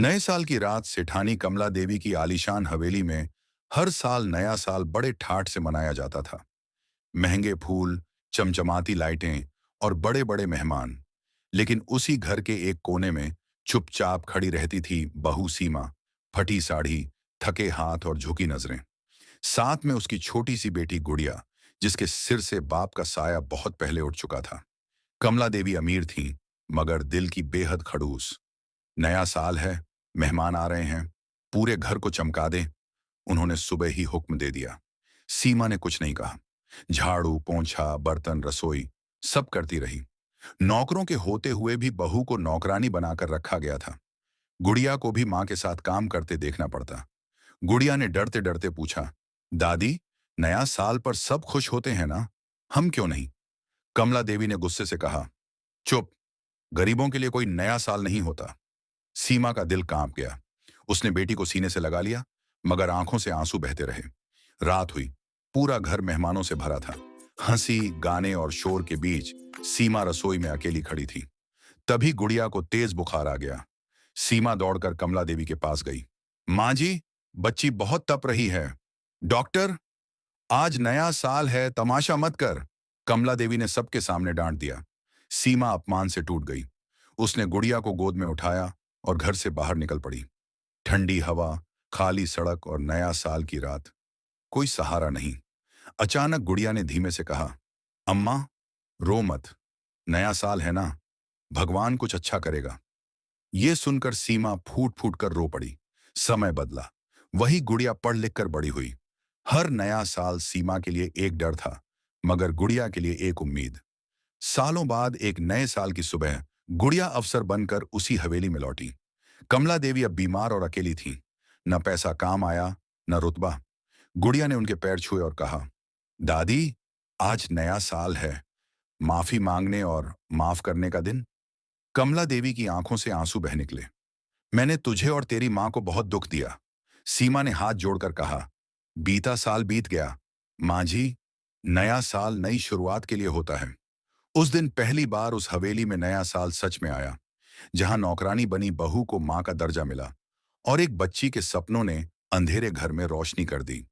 नए साल की रात सेठानी कमला देवी की आलीशान हवेली में हर साल नया साल बड़े ठाठ से मनाया जाता था। महंगे फूल, चमचमाती लाइटें और बड़े बड़े मेहमान। लेकिन उसी घर के एक कोने में चुपचाप खड़ी रहती थी बहू सीमा, फटी साड़ी, थके हाथ और झुकी नजरें। साथ में उसकी छोटी सी बेटी गुड़िया, जिसके सिर से बाप का साया बहुत पहले उठ चुका था। कमला देवी अमीर थीं, मगर दिल की बेहद खड़ूस। नया साल है, मेहमान आ रहे हैं, पूरे घर को चमका दें। उन्होंने सुबह ही हुक्म दे दिया। सीमा ने कुछ नहीं कहा। झाड़ू, पोंछा, बर्तन, रसोई सब करती रही। नौकरों के होते हुए भी बहू को नौकरानी बनाकर रखा गया था। गुड़िया को भी मां के साथ काम करते देखना पड़ता। गुड़िया ने डरते डरते पूछा, दादी, नया साल पर सब खुश होते हैं ना, हम क्यों नहीं? कमला देवी ने गुस्से से कहा, चुप, गरीबों के लिए कोई नया साल नहीं होता। सीमा का दिल कांप गया। उसने बेटी को सीने से लगा लिया, मगर आंखों से आंसू बहते रहे। रात हुई। पूरा घर मेहमानों से भरा था। हंसी, गाने और शोर के बीच सीमा रसोई में अकेली खड़ी थी। तभी गुड़िया को तेज बुखार आ गया। सीमा दौड़कर कमला देवी के पास गई। माँ जी, बच्ची बहुत तप रही है। डॉक्टर, आज नया साल है, तमाशा मत कर। कमला देवी ने सबके सामने डांट दिया। सीमा अपमान से टूट गई। उसने गुड़िया को गोद में उठाया और घर से बाहर निकल पड़ी। ठंडी हवा, खाली सड़क और नया साल की रात। कोई सहारा नहीं। अचानक गुड़िया ने धीमे से कहा, अम्मा, रो मत। नया साल है ना, भगवान कुछ अच्छा करेगा। ये सुनकर सीमा फूट फूट कर रो पड़ी। समय बदला। वही गुड़िया पढ़ लिख कर बड़ी हुई। हर नया साल सीमा के लिए एक डर था, मगर गुड़िया के लिए एक उम्मीद। सालों बाद एक नए साल की सुबह गुड़िया अफसर बनकर उसी हवेली में लौटी। कमला देवी अब बीमार और अकेली थी। न पैसा काम आया, न रुतबा। गुड़िया ने उनके पैर छुए और कहा, दादी, आज नया साल है, माफी मांगने और माफ करने का दिन। कमला देवी की आंखों से आंसू बह निकले। मैंने तुझे और तेरी मां को बहुत दुख दिया। सीमा ने हाथ जोड़कर कहा, बीता साल बीत गया। मां जी, नया साल नई शुरुआत के लिए होता है। उस दिन पहली बार उस हवेली में नया साल सच में आया, जहां नौकरानी बनी बहू को मां का दर्जा मिला और एक बच्ची के सपनों ने अंधेरे घर में रोशनी कर दी।